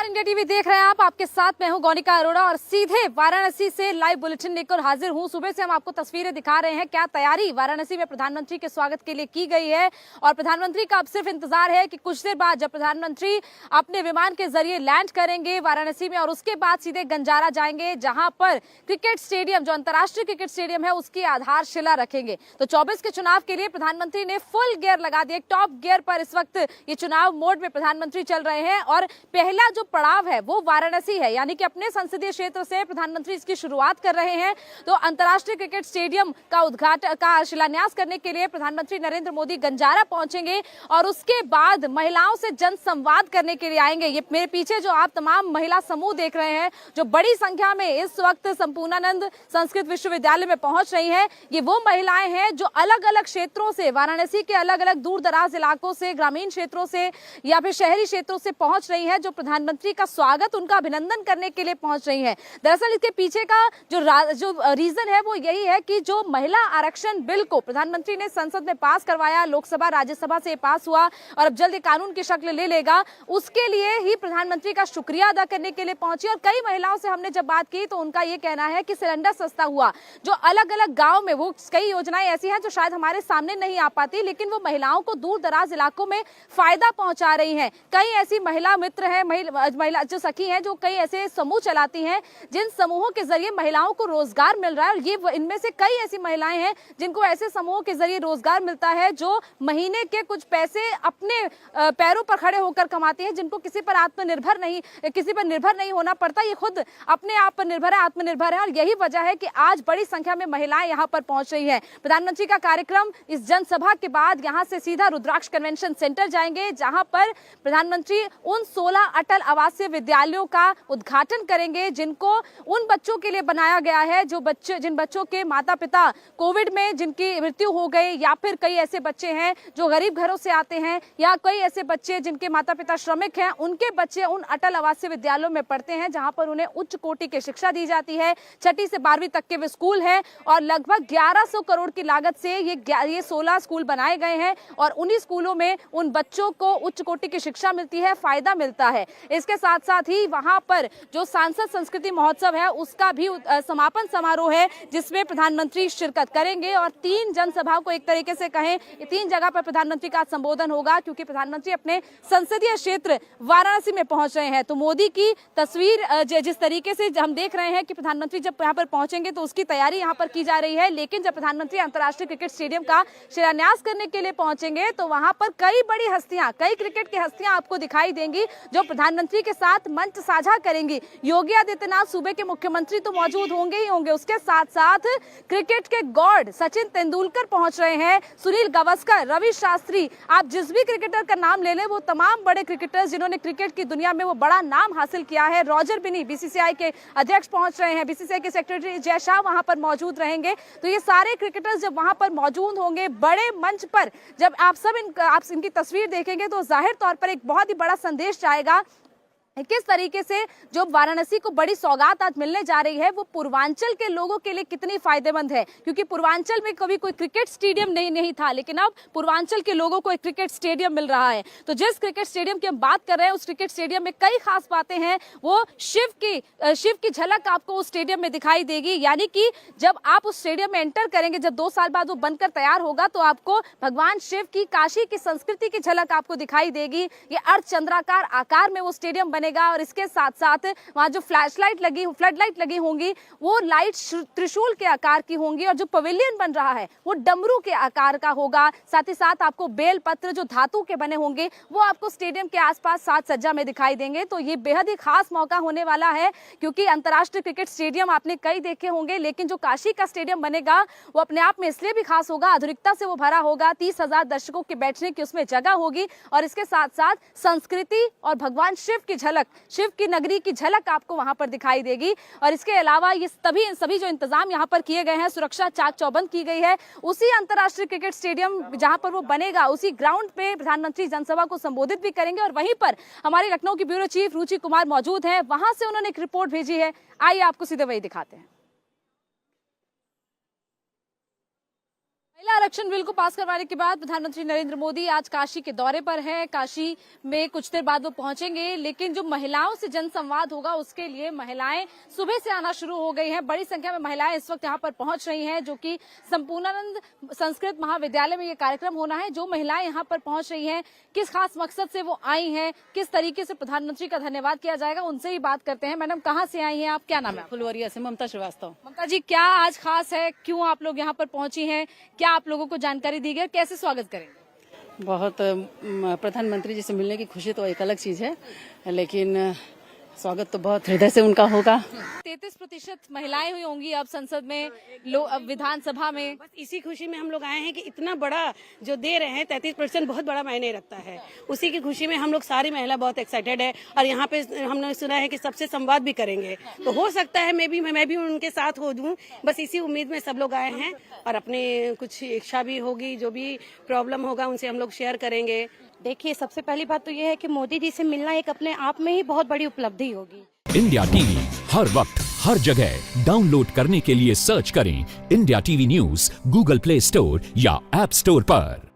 नमस्कार, India TV देख रहे हैं आप। आपके साथ मैं हूं गौनिका अरोड़ा और सीधे वाराणसी से लाइव बुलेटिन लेकर हाजिर हूं। सुबह से हम आपको तस्वीरें दिखा रहे हैं क्या तैयारी वाराणसी में प्रधानमंत्री के स्वागत के लिए की गई है। और प्रधानमंत्री का अब सिर्फ इंतजार है कि कुछ देर बाद जब प्रधानमंत्री अपने विमान के जरिए लैंड करेंगे वाराणसी में और उसके बाद सीधे गंजारा जाएंगे, जहां पर क्रिकेट स्टेडियम, जो अंतर्राष्ट्रीय क्रिकेट स्टेडियम है, उसकी आधारशिला रखेंगे। तो 24 के चुनाव के लिए प्रधानमंत्री ने फुल गियर लगा दिया। टॉप गियर पर इस वक्त ये चुनाव मोड में प्रधानमंत्री चल रहे हैं और पहला जो पड़ाव है वो वाराणसी है, यानी कि अपने संसदीय क्षेत्र से प्रधानमंत्री इसकी शुरुआत कर रहे हैं। तो अंतर्राष्ट्रीय क्रिकेट स्टेडियम का उद्घाटन का शिलान्यास करने के लिए प्रधानमंत्री नरेंद्र मोदी गंजारा पहुंचेंगे और उसके बाद महिलाओं से जनसंवाद करने के लिए आएंगे। ये मेरे पीछे जो आप तमाम महिला समूह देख रहे हैं, जो बड़ी संख्या में इस वक्त संपूर्णानंद संस्कृत विश्वविद्यालय में पहुंच रही हैं, ये वो महिलाएं हैं जो अलग अलग क्षेत्रों से, वाराणसी के अलग अलग दूर दराज इलाकों से, ग्रामीण क्षेत्रों से या फिर शहरी क्षेत्रों से पहुंच रही है, जो प्रधानमंत्री का स्वागत, उनका अभिनंदन करने के लिए पहुंच रही है। दरअसल इसके पीछे का जो रीजन है वो यही है कि जो महिला आरक्षण बिल को प्रधानमंत्री ने संसद में पास करवाया, लोकसभा राज्यसभा से पास हुआ और अब जल्द कानून की शक्ल ले लेगा, उसके लिए ही प्रधानमंत्री का शुक्रिया अदा करने के लिए पहुंची। और कई महिलाओं से हमने जब बात की तो उनका ये कहना है कि सिलेंडर सस्ता हुआ, जो अलग अलग गाँव में वो कई योजनाएं ऐसी हैं जो शायद हमारे सामने नहीं आ पाती, लेकिन वो महिलाओं को दूर दराज इलाकों में फायदा पहुंचा रही हैं। कई ऐसी महिला मित्र हैं, महिला जो सखी हैं, जो कई ऐसे समूह चलाती हैं जिन समूहों के जरिए महिलाओं को रोजगार मिल रहा है। और ये इनमें से कई ऐसी महिलाएं हैं जिनको ऐसे समूहों के जरिए रोजगार मिलता है, जो महीने के कुछ पैसे अपने पैरों पर खड़े होकर कमाती हैं, जिनको किसी पर निर्भर नहीं होना पड़ता। ये खुद अपने आप पर निर्भर है, आत्मनिर्भर है। और यही वजह है कि आज बड़ी संख्या में महिलाएं यहाँ पर पहुंच रही है। प्रधानमंत्री का कार्यक्रम इस जनसभा के बाद यहाँ से सीधा रुद्राक्ष कन्वेंशन सेंटर जाएंगे, जहां पर प्रधानमंत्री उन 16 अटल आवासीय विद्यालयों का उद्घाटन करेंगे जिनको उन बच्चों के लिए बनाया गया है जिन बच्चों के माता पिता कोविड में जिनकी मृत्यु हो गई, या फिर कई ऐसे बच्चे हैं जो गरीब घरों से आते हैं, या कई ऐसे बच्चे जिनके माता पिता श्रमिक हैं, उनके बच्चे उन अटल आवासीय विद्यालयों में पढ़ते हैं, जहां पर उन्हें उच्च कोटि की शिक्षा दी जाती है। 6ठी से 12वीं तक के वे स्कूल हैं और लगभग 1100 करोड़ की लागत से ये 16 स्कूल बनाए गए हैं और उन्हीं स्कूलों में उन बच्चों को उच्च कोटि की शिक्षा मिलती है, फायदा मिलता है। इसके साथ साथ ही वहां पर जो सांसद संस्कृति महोत्सव है उसका भी समापन समारोह है, जिसमें प्रधानमंत्री शिरकत करेंगे और 3 जनसभा को एक तरीके से कहें 3 जगह पर प्रधानमंत्री का संबोधन होगा, क्योंकि प्रधानमंत्री अपने संसदीय क्षेत्र वाराणसी में पहुंच रहे हैं। तो मोदी की तस्वीर जिस तरीके से हम देख रहे हैं कि प्रधानमंत्री जब यहाँ पर पहुंचेंगे तो उसकी तैयारी यहाँ पर की जा रही है, लेकिन जब प्रधानमंत्री अंतर्राष्ट्रीय क्रिकेट स्टेडियम का शिलान्यास करने के लिए पहुंचेंगे तो वहां पर कई बड़ी हस्तियां, कई क्रिकेट की हस्तियां आपको दिखाई देंगी जो प्रधानमंत्री के साथ मंच साझा करेंगी। योगी आदित्यनाथ सूबे के मुख्यमंत्री तो मौजूद होंगे ही होंगे, उसके साथ साथ क्रिकेट के गॉड सचिन तेंदुलकर पहुंच रहे हैं, सुनील गावस्कर, रवि शास्त्री, आप जिस भी क्रिकेटर का नाम ले लें, वो तमाम बड़े क्रिकेटर्स जिन्होंने क्रिकेट की दुनिया में वो बड़ा नाम हासिल किया है। रॉजर बिनी, बीसीसीआई के अध्यक्ष पहुंच रहे हैं, बीसीसीआई के सेक्रेटरी जय शाह वहां पर मौजूद रहेंगे। तो ये सारे क्रिकेटर्स जब वहां पर मौजूद होंगे बड़े मंच पर, जब आप इनकी तस्वीर देखेंगे तो जाहिर तौर पर एक बहुत ही बड़ा संदेश जाएगा किस तरीके से जो वाराणसी को बड़ी सौगात आज मिलने जा रही है वो पूर्वांचल के लोगों के लिए कितनी फायदेमंद है। क्योंकि पूर्वांचल में कभी कोई क्रिकेट स्टेडियम नहीं था, लेकिन अब पूर्वांचल के लोगों को एक क्रिकेट स्टेडियम मिल रहा है। तो जिस क्रिकेट स्टेडियम की हम बात कर रहे हैं उस क्रिकेट स्टेडियम में कई खास बातें हैं। वो शिव की झलक आपको उस स्टेडियम में दिखाई देगी, यानी कि जब आप उस स्टेडियम में एंटर करेंगे, जब 2 साल बाद वो बनकर तैयार होगा, तो आपको भगवान शिव की, काशी की संस्कृति की झलक आपको दिखाई देगी। ये अर्धचंद्राकार आकार में वो स्टेडियम और इसके साथ साथ वहां जो फ्लड लाइट लगी होंगी वो लाइट त्रिशूल के आकार की होंगी और जो पवेलियन बन रहा है वो डमरू के आकार का होगा। साथ ही साथ आपको बेल पत्र जो धातु के बने होंगे वो आपको स्टेडियम के आसपास साज सज्जा में दिखाई देंगे। तो ये बेहद ही खास मौका होने वाला है, क्योंकि अंतर्राष्ट्रीय क्रिकेट स्टेडियम आपने कई देखे होंगे, लेकिन जो काशी का स्टेडियम बनेगा वो अपने आप में इसलिए भी खास होगा, आधुनिकता से वो भरा होगा, 30,000 दर्शकों के बैठने की उसमें जगह होगी और इसके साथ साथ संस्कृति और भगवान शिव की झलक, शिव की नगरी की झलक आपको वहां पर दिखाई देगी। और इसके अलावा ये सभी जो इंतजाम यहाँ पर किए गए हैं, सुरक्षा चाक चौबंद की गई है, उसी अंतर्राष्ट्रीय क्रिकेट स्टेडियम जहां पर वो बनेगा उसी ग्राउंड पे प्रधानमंत्री जनसभा को संबोधित भी करेंगे। और वहीं पर हमारी लखनऊ की ब्यूरो चीफ रुचि कुमार मौजूद है, वहां से उन्होंने एक रिपोर्ट भेजी है, आइए आपको सीधे वही दिखाते हैं। महिला आरक्षण बिल को पास करवाने के बाद प्रधानमंत्री नरेंद्र मोदी आज काशी के दौरे पर हैं। काशी में कुछ देर बाद वो पहुंचेंगे, लेकिन जो महिलाओं से जनसंवाद होगा उसके लिए महिलाएं सुबह से आना शुरू हो गई हैं। बड़ी संख्या में महिलाएं इस वक्त यहाँ पर पहुंच रही हैं, जो कि संपूर्णानंद संस्कृत महाविद्यालय में ये कार्यक्रम होना है। जो महिलाएं यहाँ पर पहुंच रही हैं, किस खास मकसद से वो आई हैं, किस तरीके से प्रधानमंत्री का धन्यवाद किया जाएगा, उनसे ही बात करते हैं। मैडम, कहाँ से आई हैं आप, क्या नाम है? फुलवरिया से ममता श्रीवास्तव। ममता जी, क्या आज खास है, क्यों आप लोग यहाँ पर पहुंची हैं, क्या आप लोगों को जानकारी दी गई, कैसे स्वागत करेंगे? बहुत प्रधानमंत्री जी से मिलने की खुशी तो एक अलग चीज है, लेकिन स्वागत तो बहुत हृदय से उनका होगा। 33% महिलाएं हुई होंगी अब संसद में, अब विधानसभा में। बस इसी खुशी में हम लोग आए हैं कि इतना बड़ा जो दे रहे हैं 33% बहुत बड़ा मायने रखता है। उसी की खुशी में हम लोग सारी महिला बहुत एक्साइटेड है और यहाँ पे हमने सुना है कि सबसे संवाद भी करेंगे, तो हो सकता है मैं भी उनके साथ हो दूं। बस इसी उम्मीद में सब लोग आए हैं और अपने कुछ इच्छा भी होगी, जो भी प्रॉब्लम होगा उनसे हम लोग शेयर करेंगे। देखिए, सबसे पहली बात तो ये है कि मोदी जी से मिलना एक अपने आप में ही बहुत बड़ी उपलब्धि होगी। इंडिया टीवी हर वक्त हर जगह डाउनलोड करने के लिए सर्च करें India TV news Google play store या ऐप स्टोर पर।